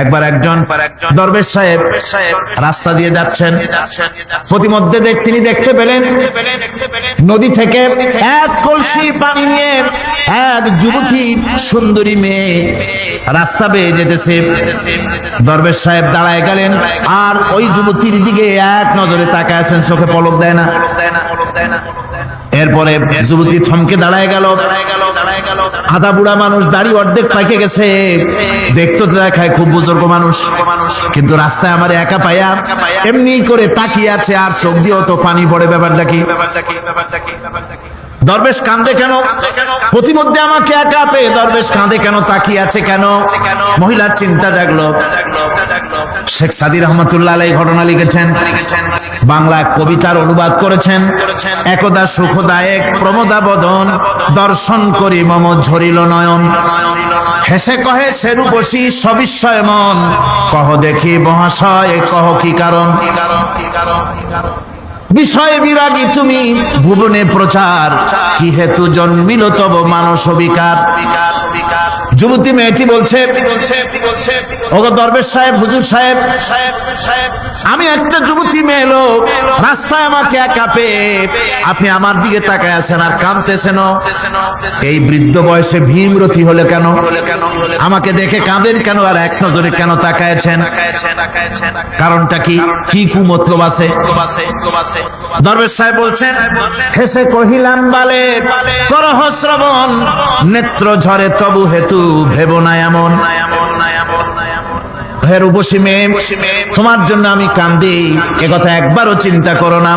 একবার একজন দরবেশ সাহেব রাস্তা দিয়ে যাচ্ছেন, প্রতিমধ্যে তিনি দেখতে পেলেন নদী থেকে এক কলসি পানি নিয়ে এক যুবতী সুন্দরী মেয়ে রাস্তা বেয়ে যেতেছে। দরবেশ সাহেব দাঁড়ায় গেলেন আর ওই যুবতীর দিকে এক নজরে তাকায় আছেন, চোখে পলক দেয় না। এরপরে যুবতী থমকে দাঁড়ায় গেল। আধা বুড়া মানুষ, দাড়ি অর্ধেক পাইকে গেছে, দেখতে তো দেখায় খুব বুজুর্গ মানুষ, কিন্তু রাস্তায় আমার একা পাইয়া এমনি করে তাকিয়ে আছে আর চোখ দিয়েও তো পানি পড়ে। ব্যাপারটা কি? দরবেশ কাঁদে কেন? প্রতিমধ্যে আমাকে একা পেয়ে দরবেশ কাঁদে কেন, তাকিয়ে আছে কেন? মহিলার চিন্তা জাগলো। শেখ সাদি রহমতুল্লাহ আলাইহি ঘটনা লিখেছেন, বাংলা কবিতার অনুবাদ করেছেন। একদা সুখদায়ক প্রমোদা বদন, দর্শন করি মম ঝরিল নয়ন। হেসে কহে সেরূপসী সবিস্ময় মন, কহ দেখি মহাশয় কহ কি কারণ। বিষয় বিরাগী তুমি ভুবনে প্রচার, কি হেতু জন্মিল তব মানস বিকার। যুবতী মেয়েটি বলছে, ওগো দরবেশ সাহেব, হুজুর সাহেব, আমি একটা যুবতী মেয়ে লোক, রাস্তায় আমাকে একা পেয়ে আপনি আমার দিকে তাকায় আছেন আর কাঁদতেছেন। এই বৃদ্ধ বয়সে ভীমরতি হলে কেন? আমাকে দেখে কাঁদেন কেন আর এক নজরে কেন তাকায়ছেন? কারণটা কি? কি কুমতলব আছে? দরবেশ সাহেব বলছেন, হেসে কহিলাম বালে করহ শ্রবণ, নেত্র ঝরে তবু হেতু ভেব না এমন। হে রূপসী মেয়ে, তোমার জন্য আমি কান্দি, একথা একবারও চিন্তা করো না।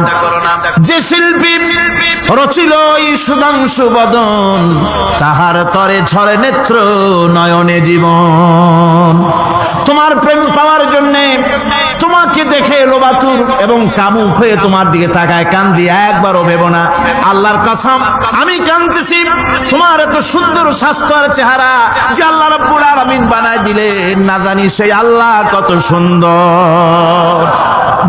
যে শিল্পী রচিল এই সুধাংশু বদন, তাহার তরে ঝরে নেত্র নয়নে জীবন। তোমার প্রেম পাওয়ার জন্য তোমাকে দেখে লোবাতুর এবং কামুক হয়ে তোমার দিকে তাকায় কান্দি, একবারও ভেবো না। আল্লাহর কসম আমি কাঁদতেছি, তোমার এত সুন্দর স্বাস্থ্য আর চেহারা যে আল্লাহ রাব্বুল আলামিন বানায় দিলেন, না জানি সেই আল্লাহ কত সুন্দর।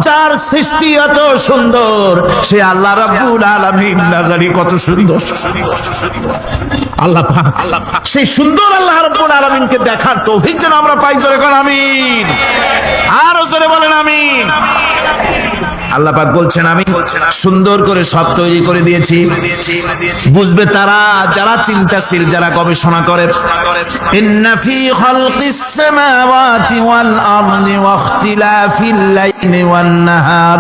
যার সৃষ্টি এত সুন্দর সে আল্লাহ রাব্বুল আলামিন না জানি কত সুন্দর। আল্লাহ পাক সেই সুন্দর আল্লাহ রাব্বুল আলামিনকে দেখার তৌফিক যেন আমরা পাই। জোরে কর আমিন, আরো জোরে বলেন আমিন। আল্লাহ পাক বলছেন, আমি সুন্দর করে সব তৈরি করে দিয়েছি। বুঝবে তারা যারা চিন্তাশীল, যারা গবেষণা করে। ইন্না ফি খালকিস সামাওয়াতি ওয়াল আরদি ওয়া ইখতিলাফিল লাইলি ওয়ান নাহার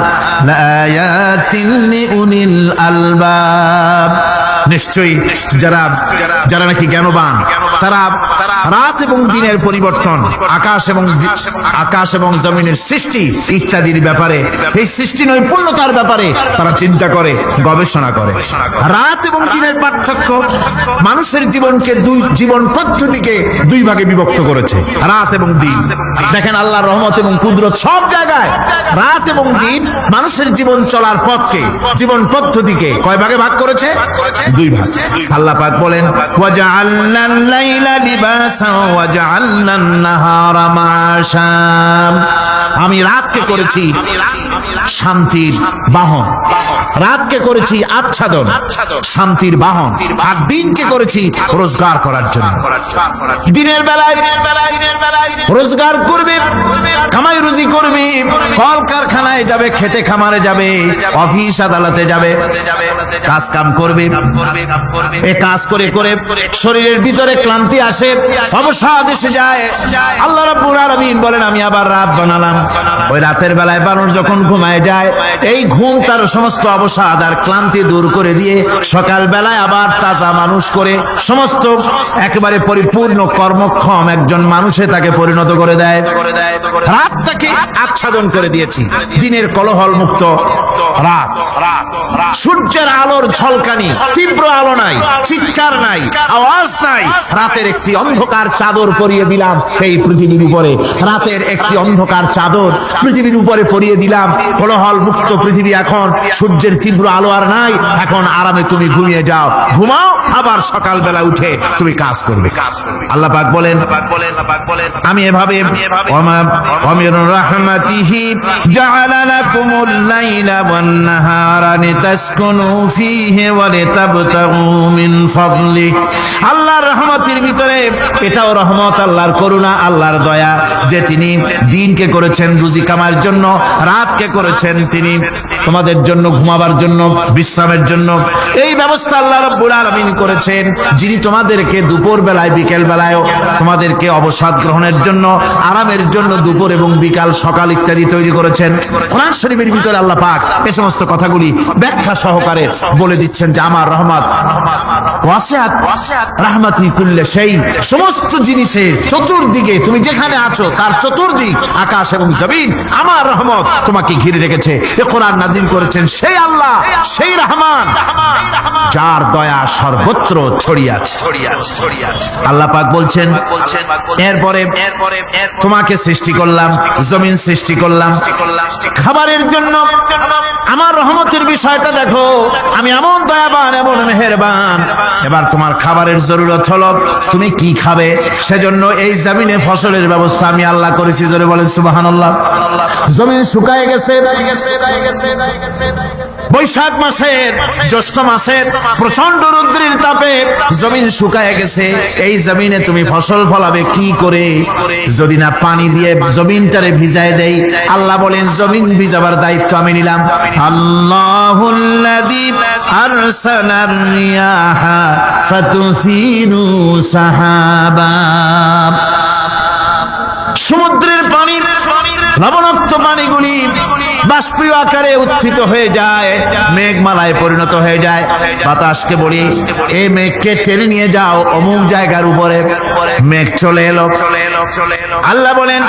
লাআয়াতিন লিউলিল আলবাব। নিশ্চয়ই যারা নাকি জ্ঞানবান, তারা রাত এবং দিনের পরিবর্তন, আকাশ এবং জমিনের সৃষ্টি ইত্যাদির ব্যাপারে, এই সৃষ্টি নৈপুণ্যতার ব্যাপারে তারা চিন্তা করে, গবেষণা করে। রাত এবং দিনের পার্থক্য মানুষের জীবনকে জীবন পদ্ধতিকে দুই ভাগে বিভক্ত করেছে, রাত এবং দিন। দেখেন আল্লাহর রহমত এবং কুদরত সব জায়গায়। রাত এবং দিন মানুষের জীবন চলার পথকে, জীবন পদ্ধতিকে কয় ভাগে ভাগ করেছে? দুই ভাগ। আল্লাহ পাক বলেন, ওয়াজআলনাল লাইলা লিবাসান ওয়াজআলনান নাহারা মাআশা। আমি রাতকে করেছি শান্তির বাহন, রাতকে করেছি আচ্ছাদন, শান্তির বাহন, আর দিনকে করেছি রোজগার করার জন্য। দিনের বেলায় রোজগার করবে, কামাই রুজি করবে, কল কারখানায় যাবে, খেতে খামারে যাবে, অফিস আদালতে যাবে, কাজ কাম করবে। এ কাজ করে করে শরীরের ভিতরে ক্লান্তি আসে, অবসাদ এসে যায়। আল্লাহ রাব্বুল আলামিন বলেন, আমি আবার রাত বানালাম। ওই রাতের বেলায় মানুষ যখন ঘুমায় যায়, এই ঘুম তার সমস্ত অবসাদ আর ক্লান্তি দূর করে দিয়ে সকাল বেলায় আবার তাজা মানুষ করে সমস্ত একেবারে পরিপূর্ণ কর্মক্ষম একজন মানুষে তাকে পরিণত করে দেয়। রাতটাকে আচ্ছাদন করে দিয়েছি, দিনের কোলাহল মুক্ত রাত। সূর্যের আলোর ঝলকানি, তীব্র আলো নাই, চিৎকার নাই, আওয়াজ নাই। রাতের একটি অন্ধকার চাদর পরিয়ে দিলাম এই পৃথিবীর উপরে। রাতের একটি অন্ধকার চাদর পৃথিবীর উপরে পরিয়ে দিলাম। কোলাহল মুক্ত পৃথিবী। এখন সূর্যের তীব্র আলো আর নাই। এখন আরামে তুমি ঘুমিয়ে যাও, ঘুমাও, আবার সকালবেলা উঠে তুমি কাজ করবে। আল্লাহ পাক বলেন, আমি এভাবে ওয়ামির রাহমাতিহি জাআলা লাকুমুল লাইলা ওয়ান নাহারা লিতাসকুনু ফীহি ওয়া লিতাবতাগু মিন ফাদলি। আল্লাহর রহমতের ভিতরে এটাও রহমত, আল্লাহর করুণা, আল্লাহর দয়া। যে তিনি দিনকে করেছেন রুজি কামার জন্য, রাতকে করেছেন তিনি তোমাদের জন্য ঘুমাবার জন্য, বিশ্রামের জন্য। এই ব্যবস্থা আল্লাহ রাব্বুল আলামিন করেছেন, যিনি তোমাদেরকে দুপুর বেলায় বিকেল বেলায় তোমাদেরকে অবসাদ গ্রহণের জন্য, আরামের জন্য দুপুর এবং বিকাল সকাল ইত্যাদি তৈরি করেছেন। কোরআন শরীফের ভিতরে আল্লাহ পাক এই সমস্ত কথাগুলি ব্যাখ্যা সহকারে বলে দিচ্ছেন যে আমার রহমত ওয়াসিআত রাহমাতি কুল্লি শাই, সমস্ত জিনিসের চতুর্দিকে তুমি যেখানে আছো তার চতুর্দিক আকাশ এবং জমিন আমার রহমত তোমাকে ঘিরে রেখেছে। এই কোরআন নাযিল করেছেন সেই আল্লাহ, সেই রহমান, যার দয়া সর্বত্র ছড়িয়ে আছে। আল্লাহ পাক বলছেন এরপরে তোমাকে সৃষ্টি করলাম, জমিন সৃষ্টি করলাম খাবারের জন্য। আমার রহমতের বিষয়টা দেখো, আমি এমন দয়াবান, এমন মেহেরবান। এবার তোমার খাবারের জরুরত হলো তুমি কি খাবে, সেজন্য এই জমিনে ফসলের ব্যবস্থা আমি আল্লাহ করেছি। জোরে বলেন সুবহানাল্লাহ। জমিন শুকায় গেছে, বৈশাখ মাসের জ্যৈষ্ঠ মাসের প্রচন্ড রৌদ্রের তাপে জমিন শুকায় গেছে। এই জমিনে তুমি ফসল ফলাবে কি করে যদি না পানি দিয়ে জমিনটারে ভিজায় দেই? আল্লাহ বলেন জমিন ভিজাবার দায়িত্ব আমি নিলাম। আল্লাহুল্লাযী আরসালার রিয়াহা ফাতুসিরু সাহাবা, সমুদ্রের পানির লবণাক্ত পানিগুলি বাষ্পীয় আকারে উত্থিত হয়ে যায়, মেঘমালায় পরিণত হয়ে যায়। বাতাসকে বলি এই মেঘকে টেনে নিয়ে যাও অমুক জায়গার উপরে। মেঘ চলে এলো। আল্লাহ বলেন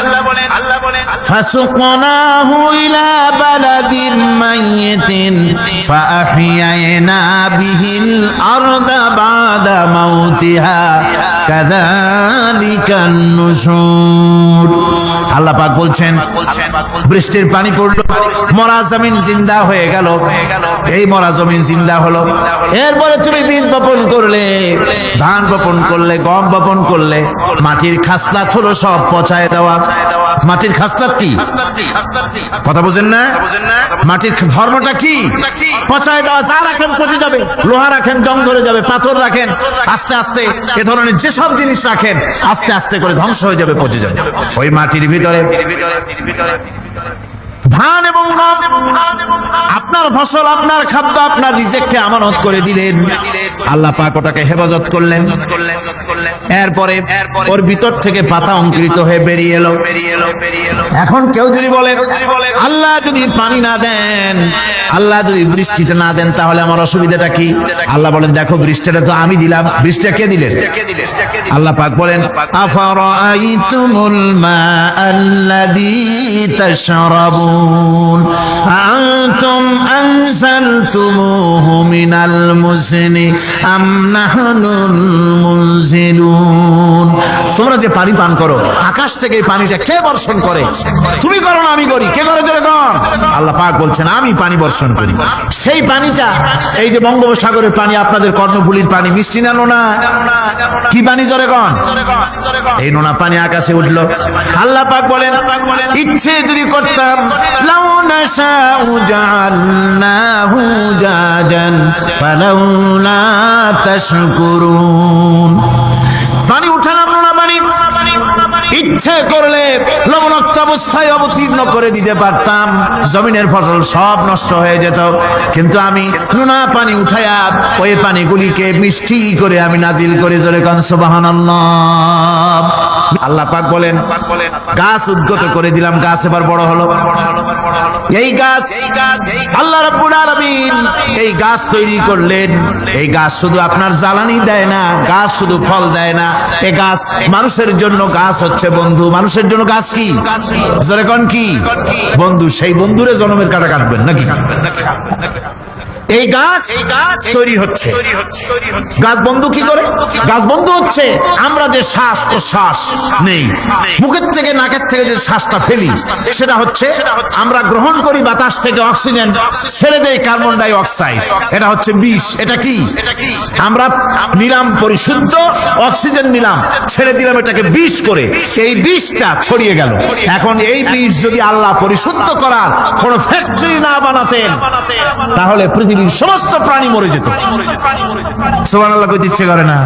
ফাসুকনাহু ইলা বালাদিন মাইয়িতিন ফাআহইয়ানা বিহিল আরদা বাদা মাউতিহা কাযালিকান নুশুর। আল্লাহ পাক বলছেন বৃষ্টির পানি পড়লো, মরা জমিন জিন্দা হয়ে গেল। এই মরা জমিন জিন্দা হলো। এরপরে তুমি বীজ বপন করলে, ধান বপন করলে, গম বপন করলে, মাটির খাসলাত হলো সব পচায় দেওয়া। মাটির খাসলাত কি কথা বুঝেন না? মাটির ধর্মটা কি? পচায় দেওয়া। যা রাখেন পচে যাবে, লোহা রাখেন জং ধরে যাবে, পাথর রাখেন আস্তে আস্তে এ ধরনের যেসব জিনিস রাখেন আস্তে আস্তে করে ধ্বংস হয়ে যাবে, পচে যাবে। ওই মাটির ভিতরে ধান এবং গম, আপনার ফসল, আপনার খাদ্য, আপনার রিজিককে আমানত করে দিলেন। আল্লাহ পাক ওটাকে হেফাজত করলেন। এরপরে ওর ভিতর থেকে পাতা অঙ্কুরিত হয়ে বেরিয়ে এলো। এখন কেউ যদি বলে আল্লাহ যদি পানি না দেন, আল্লাহ যদি বৃষ্টিটা না দেন, তাহলে আমার অসুবিধাটা কি? আল্লাহ বলেন দেখো বৃষ্টিটা তো আমি দিলাম। বৃষ্টিটা কে দিলেন? আল্লাহ পাক বলেন আফারাআইতুমুল মাআল্লাযী তাশরাবুন আনতুম আনজালতুমুহু মিনাল মুজনি আম নাহনুল মুনজিলুন। তোমরা যে পানি পান করো, আকাশ থেকে এই পানিটা কে বর্ষণ করে? তুমি করো না আমি করি? কে করে জোরে কর? আল্লাহ পাক বলছেন আমি পানি বর্ষণ করি। সেই পানিটা এই যে বঙ্গোপসাগরের পানি, আপনাদের কর্ণফুলীর পানি, মিষ্টি না নোনা? কি পানি জোরে কর? এই নোনা পানি আকাশে উঠলো। আল্লাহ পাক বলেন ইচ্ছে যদি করতাম লাউ নাশাউ জাআলনাহু জাজান ফালাউলা তাশকুরুন। পানি উঠালাম নোনা পানি, ইচ্ছে করলে লবণাক্ত অবস্থায় অবতীর্ণ করে দিতে পারতাম, জমিনের ফসল সব নষ্ট হয়ে যেত। কিন্তু আমি নোনা পানি উঠায়া ওই পানিগুলিকে মিষ্টি করে আমি নাজিল করে জোরে কান সুবহানাল্লাহ। আল্লাহ পাক বলেন গাছ উদ্গত করে দিলাম, গাছ এবার বড় হলো। এই গাছ আল্লাহ রাব্বুল আলামিন এই গাছ তৈরি করলেন। এই গাছ শুধু আপনার জ্বালানি দেয় না, গাছ শুধু ফল দেয় না, এই গাছ মানুষের জন্য গাছ হচ্ছে বন্ধু। মানুষের জন্য গাছ কি? কি বন্ধু? সেই বন্ধুরে জন্মের কাটা কাটবেন নাকি? এই গাছ তৈরি হচ্ছে। গাছ বন্ধু কি করে? গাছ বন্ধু হচ্ছে আমরা যে শ্বাস প্রশ্বাস নেই, মুখের থেকে নাকের থেকে যে শ্বাসটা ফেলি, সেটা হচ্ছে আমরা গ্রহণ করি বাতাস থেকে অক্সিজেন, ছেড়ে দেয় কার্বন ডাই অক্সাইড। এটা হচ্ছে বিষ। এটা কি? আমরা নিলাম পরিশুদ্ধ অক্সিজেন, নিলাম ছেড়ে দিলাম এটাকে বিষ করে, এই বিষটা ছড়িয়ে গেল। এখন এই বিষ যদি আল্লাহ পরিশুদ্ধ করার কোন ফ্যাক্টরি না বানাতেন, তাহলে পৃথিবী পৃথিবীর সমস্ত প্রাণী মরে যেত। সুবহানাল্লাহ কইতে ইচ্ছে করে না?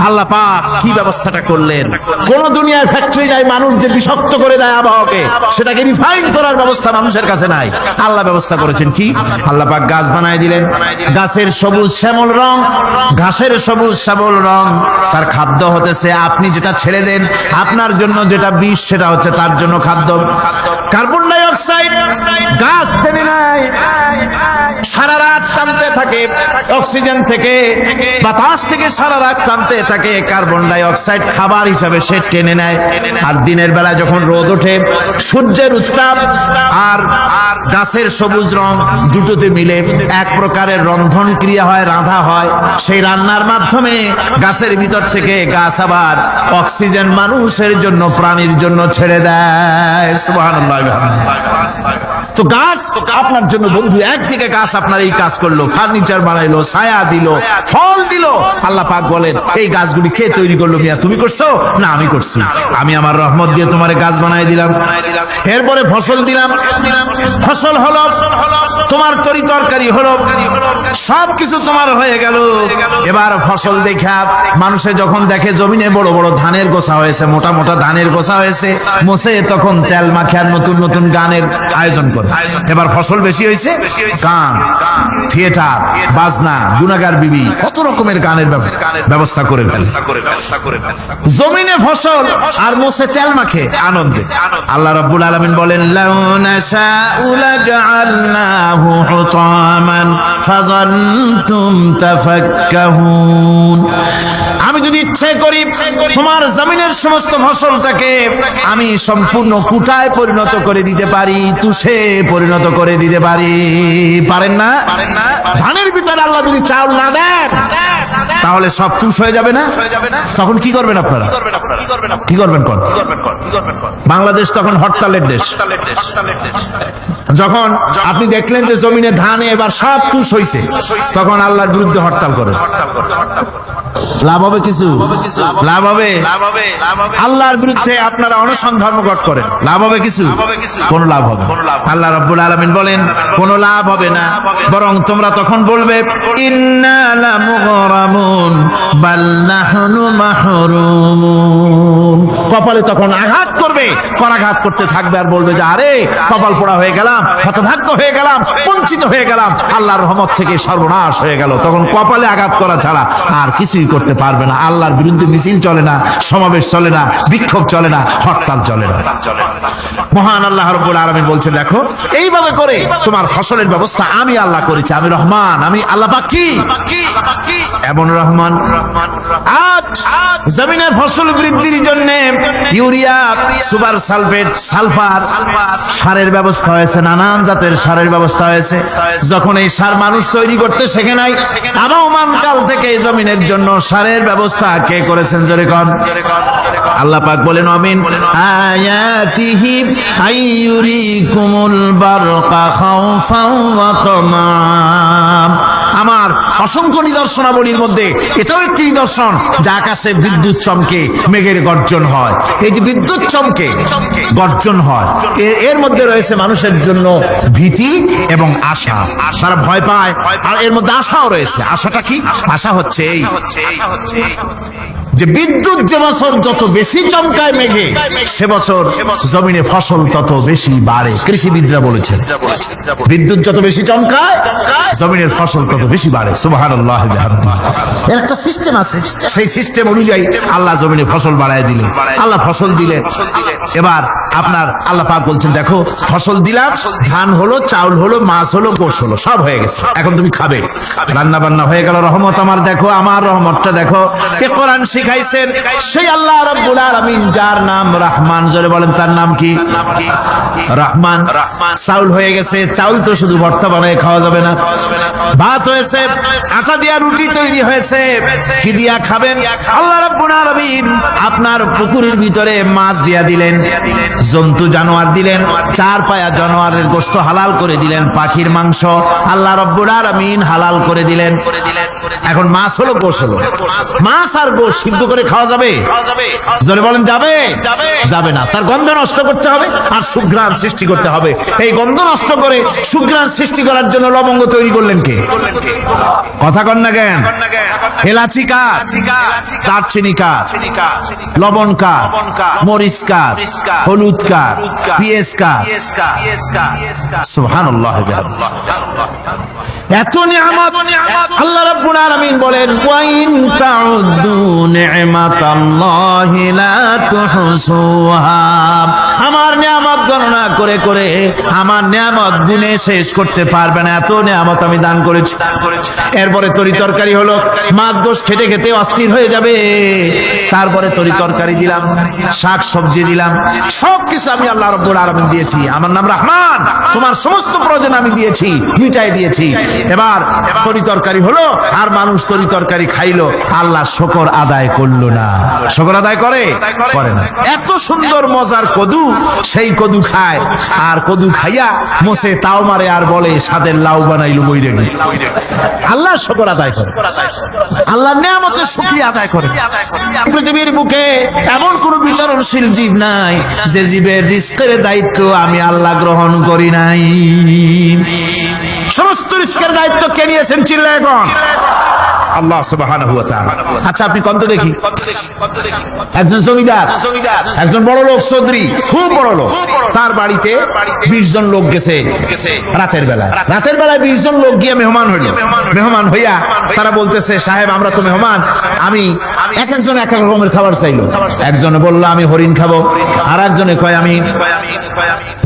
আল্লাহ পাক কি ব্যবস্থাটা করলেন। কোন দুনিয়ায় ফ্যাক্টরি নাই মানুষ যে বিষাক্ত করে দেয় আবহাওয়াকে, সেটাকে রিফাইন করার ব্যবস্থা মানুষের কাছে নাই। আল্লাহ ব্যবস্থা করেছেন কি? আল্লাহ পাক গাছ বানায় দিলেন, গাছের সবুজ শ্যামল রং, ঘাসের সবুজ শ্যামল রং তার খাদ্য হতেছে। আপনি যেটা ছেড়ে দেন আপনার জন্য যেটা বিষ, সেটা হচ্ছে তার জন্য খাদ্য। কার্বন ডাই অক্সাইড গাছ টেনে নেয়, সারা রাত টানতে থাকে অক্সিজেন থেকে, বাতাস থেকে সারা রাত টানতে থাকে। কার্বন ডাই অক্সাইড খাবার হিসাবে সে টেনে নেয়। আর দিনের বেলা যখন রোদ ওঠে, সূর্যের উত্তাপ আর গাছের সবুজ রং দুটোতে মিলে এক প্রকারের রন্ধন ক্রিয়া হয়, রাধা হয়। সেই রান্নার মাধ্যমে গাছের ভিতর থেকে গাছ আবার অক্সিজেন মানুষের জন্য, প্রাণীর জন্য ছেড়ে দেয়। সুবহানাল্লাহ। তো গাছ আপনার জন্য বন্ধু, একদিকে গাছ আপনার এই কাজ করলো, ফার্নিচার বানাইলো, ছায়া দিল, ফল দিল। আল্লাহ পাক বলেন এই গাছগুলি কে তৈরি করলো? মিয়া তুমি করছো না? আমি করছি। আমি আমার রহমত দিয়ে তোমারে গাছ বানাই দিলাম। এরপরে ফসল দিলাম, ফসল হলো, তোমার তরি তরকারি হলো, সবকিছু তোমার হয়ে গেল। এবার ফসল দেখা মানুষে যখন দেখে জমিনে বড় বড় ধানের গোছা হয়েছে, মোটা মোটা ধানের গোছা হয়েছে, মোছে তখন তেল মাখার নতুন নতুন গানের আয়োজন করে। এবার ফসল বেশি হয়েছে, গান, থিয়েটার, বাজনা, গুনাগার বিবি, কত রকমের গানের ব্যবস্থা করে ফেলে। জমিনে ফসল আর মোছে তেল মাখে আনন্দে। আল্লাহ রাব্বুল আলামিন বলেন লাউ নাশাউ লাজআলনাহু হুতামান ফাযান্তুম তাফাক্কাহুন। আমি যদি ইচ্ছে করি তোমার জমিনের সমস্ত ফসলটাকে আমি সম্পূর্ণ কুটায় পরিণত করে দিতে পারি, তুষে পরিণত করে দিতে পারি। পারেন না? ধানের ভিতরে আল্লাহ যদি চাউল না দেন তাহলে সব তুষ হয়ে যাবে না? তখন কি করবেন আপনারা? কি করবেন? বাংলাদেশ তখন হরতালের দেশ। যখন আপনি দেখলেন যে জমিনে ধানে এবার সব তুষ হইছে, তখন আল্লাহর বিরুদ্ধে হরতাল করে। লাভ হবে কিছু? লাভ হবে? আল্লাহর বিরুদ্ধে আপনারা অনশন ধর্মঘট করেন, লাভ হবে কিছু? কোন লাভ হবে? আল্লাহ রাব্বুল আলামিন বলেন কোন লাভ হবে না, বরং তোমরা তখন বলবে ইন্না লামুগরামুন বাল নাহনু মাহরুমুন। কপালে তখন আঘাত করবে, করাঘাত করতে থাকবে আর বলবে যে আরে কপাল পোড়া হয়ে গেলাম, হতভাগ্য হয়ে গেলাম, বঞ্চিত হয়ে গেলাম, আল্লাহর রহমত থেকে সর্বনাশ হয়ে গেল। তখন কপালে আঘাত করা ছাড়া আর কিছুই করতে পারবে না। আল্লাহর বিরুদ্ধে মিছিল চলে না, সমাবেশ চলে না, বিক্ষোভ চলে না, হরতাল চলে না। মহান আল্লাহ রাব্বুল আলামিন বলছে দেখো এইভাবে করে তোমার ফসলের ব্যবস্থা আমি আল্লাহ করেছি। আমি রহমান, আমি আল্লাহ পাক কি এমন রহমান। আজ জমিনের ফসল বৃদ্ধির জন্য ইউরিয়া, সুপার সালফেট, সালফার সারের ব্যবস্থা হয়েছে, নানান জাতের সারের ব্যবস্থা হয়েছে। যখন এই সার মানুষ তৈরি করতে শেখে নাই, আবহমান কাল থেকে এই জমিনের জন্য সারের ব্যবস্থা কে করেছেন? জোরে কোন? আল্লাহ পাক বলেন আমিন আয়াতিহি আইয়ুরিকুমুল বারকা খাউফাও ওয়া তামাম। আমার অসংখ্য নিদর্শনাবলীর মধ্যে এটাও একটি নিদর্শন যে আকাশে বিদ্যুৎ চমকে, মেঘের গর্জন হয়। এই যে বিদ্যুৎ চমকে গর্জন হয়, এর মধ্যে রয়েছে মানুষের জন্য ভীতি এবং আশা। তারা ভয় পায়, আর এর মধ্যে আশাও রয়েছে। আশাটা কি? আশা হচ্ছে এই যে বিদ্যুৎ যে বছর যত বেশি চমকায় মেঘে, সে বছর জমিনে ফসল তত বেশি বাড়ে। কৃষিবিদরা বলেছেন বিদ্যুৎ যত বেশি চমকায় জমিনের ফসল তত বেশি বাড়ে। সুবহানাল্লাহ। এর একটা সিস্টেম আছে, সেই সিস্টেম অনুযায়ী আল্লাহ জমিনে ফসল বাড়ায় দিলেন। আল্লাহ ফসল দিলেন। এবার আপনার আল্লাহ পাক বলছেন দেখো ফসল দিলাম, ধান হলো, চাউল হলো, মাছ হলো, গোশ হলো, সব হয়ে গেছে, এখন তুমি খাবে। রান্না বান্না হয়ে গেল। রহমত আমার দেখো, আমার রহমতটা দেখো। এ কোরআন শিখাইছেন সেই আল্লাহ রাব্বুল আলামিন, যার নাম রহমান। জোরে বলেন তার নাম কি? রহমান। চাউল হয়ে গেছে, চাউল তো শুধু ভর্তা বানায় খাওয়া যাবে না, ভাত হয়েছে, আটা দিয়া রুটি তৈরি হয়েছে, কি দিয়া খাবেন? আল্লাহ রাব্বুল আলামিন আপনার পুকুরের ভিতরে মাছ দিয়া দিলেন, জন্তু জানোয়ার দিলেন, চার পায়া জানোয়ারের গোশত হালাল করে দিলেন, পাখির মাংস আল্লাহ রাব্বুল আলামিন হালাল করে দিলেন। এখন মাছ হলো, গোশ হলো। মাছ আর গোশ সিদ্ধ করে খাওয়া যাবে? জোরে বলেন যাবে? যাবে না। তার গন্ধ নষ্ট করতে হবে আর সুঘ্রাণ সৃষ্টি করতে হবে। এই গন্ধ নষ্ট করে সুঘ্রাণ সৃষ্টি করার জন্য লবঙ্গ তৈরি করলেন কে? কথা কন না কেন? এলাচি কার? দারচিনি কার? লবণ কার? মরিচ কার? হলুদ কার? পেঁয়াজ কার? সুবহানাল্লাহ। এত নিয়ামত আল্লাহ রাব্বুল আলামিন বলেন ওয়া ইন তাউদ্দু নি'মাতাল্লাহি লা তুহসুহা। আমার নিয়ামত গণনা করে করে আমার নিয়ামত গুণে শেষ করতে পারবে না, এত নিয়ামত আমি দান করেছি। এরপরে তরি তরকারি হলো, মাছ গোশ খেতে খেতে অস্থির হয়ে যাবে, তারপরে তরি তরকারি দিলাম, শাক সবজি দিলাম, সবকিছু আমি আল্লাহ রাব্বুল আলামিন দিয়েছি। আমার নাম রহমান, তোমার সমস্ত প্রয়োজন আমি দিয়েছি, মিটাই দিয়েছি। এবার তরি তরকারি হলো আর মানুষ তরি তরকারি খাইলো, আল্লাহ শুকর আদায় করলো না। শুকর আদায় করে না। এত সুন্দর মজার কদু, সেই কদু খায় আর কদু খাইয়া মোসে তাও মারে আর বলে স্বাদের লাউ বানাইলো বই রেগে। আল্লাহ শুকর আদায় করে, আল্লাহ নিয়ামতের শুকরিয়া আদায় করে। পৃথিবীর বুকে এমন কোন বিচরণশীল জীব নাই যে জীবের রিস্কের দায়িত্ব আমি আল্লাহ গ্রহণ করি নাই। সমস্ত রিস্কের দায়িত্ব কে নিয়েছেন? চিল্লায় এখন আল্লাহ সুবহানাহু ওয়া তাআলা। আচ্ছা আপনি কত দেখি, একজন জমিদার, একজন বড় লোক, চৌধুরী, খুব বড় লোক, তার বাড়িতে 20 জন লোক গেছে রাতের বেলায়। 20 জন লোক গিয়ে মেহমান হইল। মেহমান হইয়া তারা বলতেছে সাহেব আমরা তো মেহমান, আমি একজন এক এক রকমের খাবার চাইলো। একজনে বললো আমি হরিণ খাবো, আর একজনে কয় আমি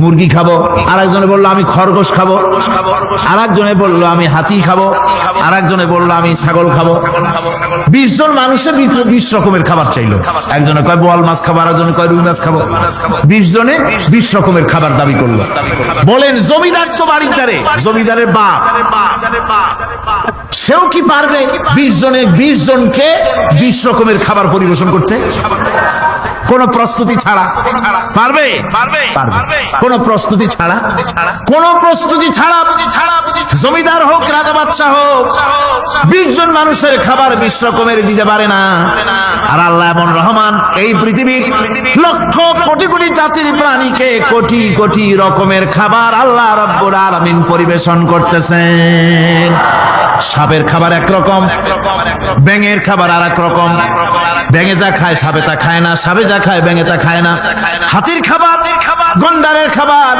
মুরগি খাবো, আর একজনে বললো আমি খরগোশ খাবো, আর একজনে বললো আমি হাতি খাবো, আর একজনে বললো আমি ছাগল খাবো। 20 জন মানুষের 20 রকমের খাবার চাইলো। একজনে কয় বোয়াল মাছ খাবো, আর একজনে কয় রুই মাছ খাবো। 20 জনে 20 রকমের খাবার দাবি করলো। বলেন জমিদার তো বাড়িদারে, জমিদারের বাপ, সেও কি পারবে 20 জনকে 20 রকমের খাবার পরিবেশন করতে? কোন প্রস্তুতি ছাড়া পারবে? কোন প্রস্তুতি ছাড়া, কোন প্রস্তুতি ছাড়া জমিদার হোক রাজা বাদশাহ হোক 20 জন মানুষের খাবার 20 রকমের দিতে পারে না। আর আল্লাহ এমন রহমান, এই পৃথিবীর লক্ষ কোটি কোটি জাতির প্রাণীকে কোটি কোটি রকমের খাবার আল্লাহ রাব্বুল আলামিন পরিবেশন করতেছেন। সাপের খাবার একরকম, ব্যাঙের খাবার আর এক রকম। ব্যাঙে যা খায় সাপে তা খায় না, সাপে যা খায় ব্যাঙে তা খায় না। হাতির খাবার, গন্ডারের খাবার,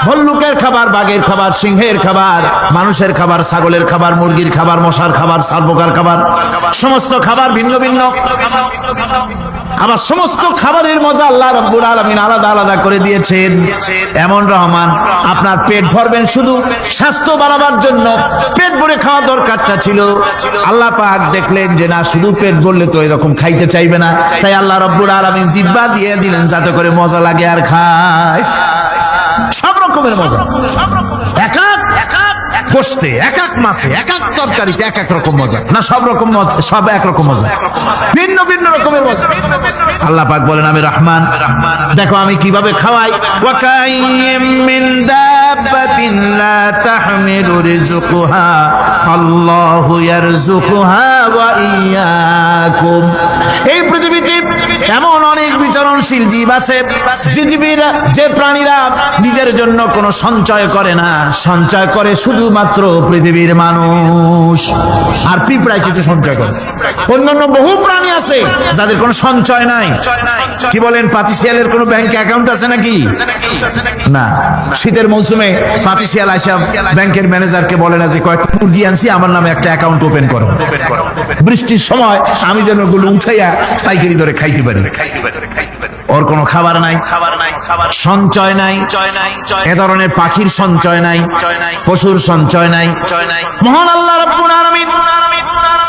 ভল্লুকের খাবার, বাঘের খাবার, সিংহের খাবার, মানুষের খাবার, ছাগলের খাবার, মুরগির খাবার, মশার খাবার, সারপোকার খাবার, সমস্ত খাবার ভিন্ন ভিন্ন। আবার সমস্ত খাবারের মজা আল্লাহ রাব্বুল আলামিন আলাদা আলাদা করে দিয়েছেন। এমন রহমান, আপনার পেট ভরবেন শুধু স্বাস্থ্য বাড়াবার জন্য, পেট ভরে খাওয়া দরকারটা ছিল। আল্লাহ পাক দেখলেন যে না, শুধু পেট ভরলে তো এরকম খাইতে চাইবে না, তাই আল্লাহ রাব্বুল আলামিন জিহ্বা দিয়ে দিলেন যাতে করে মজা লাগে আর খায়। সব রকমের মজা, এক এক গোশতে, এক এক মাছে, এক এক তরকারিতে এক এক রকম মজা না, সব রকম মজা, সব এক রকম মজা, ভিন্ন ভিন্ন রকমের মজা। আল্লাহ পাক বলেন আমি রহমান, দেখো আমি কিভাবে খাওয়াই। ওয়া কাইয়্যিম মিন দাব্বাতিন লা তাহমিলু রিজকুহা আল্লাহু ইয়ারযুকুহা ওয়া ইয়্যাকুম। এই পৃথিবীতে এমন অনেক বিচরণশীল জীব আছে যে প্রাণীরা নিজের জন্য কোনো সঞ্চয় করে না, সঞ্চয় করে শুধুমাত্র পৃথিবীর মানুষ। আর পিঁপড়ায় কিছু সঞ্চয় করে। অন্যান্য বহু প্রাণী আছে যাদের কোনো সঞ্চয় নাই। কি বলেন, পাতিশিয়ালের কোনো ব্যাংক অ্যাকাউন্ট আছে নাকি? না। শীতের মৌসুমে পাতিশিয়াল আসা ব্যাংকের ম্যানেজারকে বলে না যে কয়েকটা মুরগি আনছি, আমার নামে একটা অ্যাকাউন্ট ওপেন করো, বৃষ্টির সময় আমি যেন ওগুলো উঠাইয়া পাইকারি ধরে খাইতে পারি। ওর কোনো খাবার নাই, সঞ্চয় নাই, এ ধরনের পাখির সঞ্চয় নাই, পশুর সঞ্চয় নাই। মহান আল্লাহ রাব্বুল আলামিন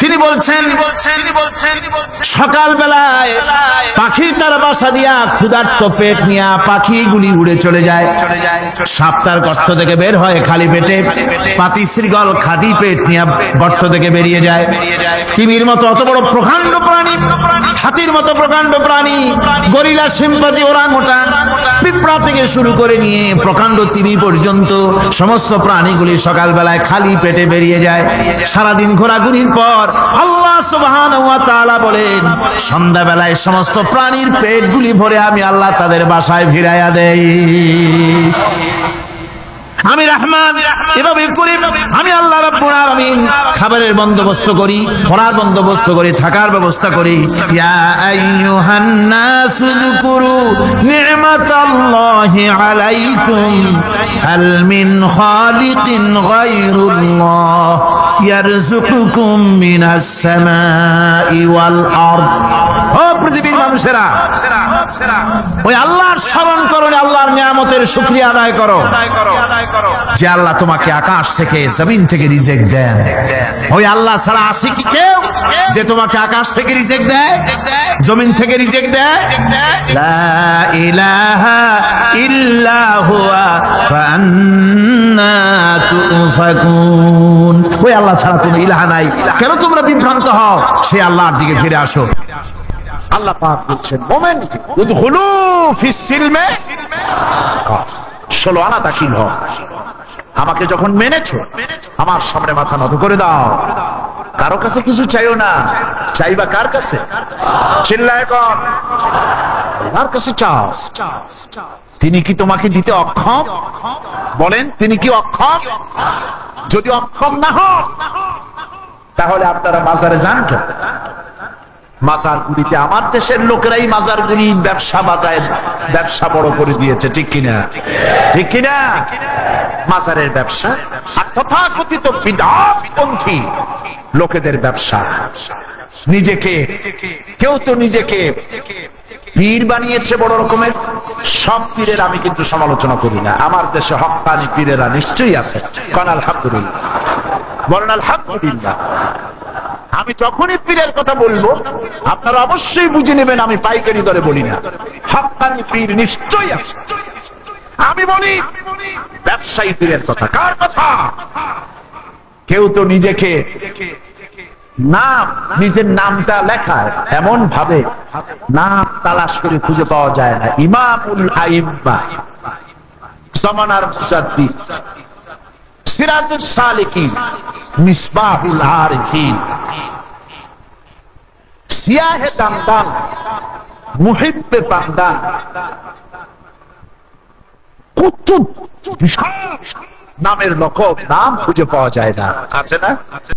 তিনি বলছেন সকাল বেলায় পাখি তার বাসা দিয়া ক্ষুধার্ত পেট নিয়ে পাখিগুলি উড়ে চলে যায়। সাপ তার গর্ত থেকে বের হয় খালি পেটে, পাতি শ্রীগল খালি পেট নিয়ে গর্ত থেকে বেরিয়ে যায়। তিমির মতো অত বড় প্রকাণ্ড প্রাণী, হাতির মতো প্রকাণ্ড প্রাণী, গরিলা, শিম্পাঞ্জি, ওরাংউটান, পিঁপড়া থেকে থেকে শুরু করে নিয়ে প্রকাণ্ড তিমি পর্যন্ত সমস্ত প্রাণীগুলি সকালবেলায় খালি পেটে বেরিয়ে যায়। সারাদিন ঘোরাঘুরির পর আল্লাহ সুবহানাহু ওয়া তাআলা বলেন, সন্ধ্যাবেলায় সমস্ত প্রাণীর পেটগুলি ভরে আমি আল্লাহ তাদের বাসায় ফিরাইয়া দেই। আমি রহমান, এভাবে করে আমি আল্লাহ রাব্বুল আলামিন খাবারের বন্দোবস্ত করি, পড়ার বন্দোবস্ত করি, থাকার ব্যবস্থা করি। ইয়া আইয়ুহান নাসু যকুরু নি'মাতাল্লাহি আলাইকুম হাল মিন খালিকিন গায়রুল্লাহ ইয়ারযুকুকুম মিনাস সামাই ওয়াল আরদ। ও পৃথিবীর মানুষেরা, ওই আল্লাহর স্মরণ করো, আল্লাহর নিয়ামতের শুকরিয়া আদায় করো যে আল্লাহ তোমাকে আকাশ থেকে জমিন থেকে রিজিক দেন। ওই আল্লাহ ছাড়া আছে কি কেউ যে তোমাকে আকাশ থেকে রিজিক দেয়, জমিন থেকে রিজিক দেয়? লা ইলাহা ইল্লা হুয়া ফান্না তুফাকুন। ওই আল্লাহ ছাড়া কোনো ইলাহ নাই, কেন তোমরা বিভ্রান্ত হও? সেই আল্লাহর দিকে ফিরে আসো। আল্লাহ পাক বলছেন, মুমিন উদখুলু ফিস সিলমে ষোলো আনা দাখিল হও। আমাকে যখন মেনেছো, আমার সামনে মাথা নত করে দাও। কারো কাছে কিছু চাইও না, চাইবা কার কাছে? চিল্লায় কর, আল্লাহর কাছে চাও। তিনি কি তোমাকে দিতে অক্ষম? বলেন, তিনি কি অক্ষম? যদি অক্ষম না হন তাহলে আপনারা বাজারে যান কেন? মাজারগুলিতে আমার দেশের লোকেরাই মাজারগুলি ব্যবসা বাজায়, ব্যবসা বড় করে দিয়েছে, ঠিক কিনা? ঠিক কিনা? মাজারের ব্যবসা আর তথাকথিত বিদআতপন্থী লোকেদের ব্যবসা। নিজেকে কেউ তো নিজেকে পীর বানিয়েছে বড় রকমের। সব পীরের আমি কিন্তু সমালোচনা করি না, আমার দেশে হক্কানি পীরেরা নিশ্চয়ই আছে। কান আলহামদুলিল্লাহ, বলেন আলহামদুলিল্লাহ। আমি যখনই পীরের কথা বলবো আপনারা অবশ্যই বুঝে নেবেন আমি পাইকারি দরে বলি না, হক্কানি পীর নিশ্চয়ই আছে। আমি বলি ব্যবসায়ী পীরের কথা। কার কথা? কেউ তো নিজেকে নাম, নিজের নামটা লেখায় এমন ভাবে নাম তালাশ করে খুঁজে পাওয়া যায় না। ইমামুল আইম্মা, জামানার মুজাদ্দিদ, সিরাজুস সালিকিন, মিসবাহুল আরিফিন, সিয়াহে দামদাম, মুহিব্বে বান্দান, কুতুব, বিশাল নামের লকব, নাম খুঁজে পাওয়া যায় না। আছে না?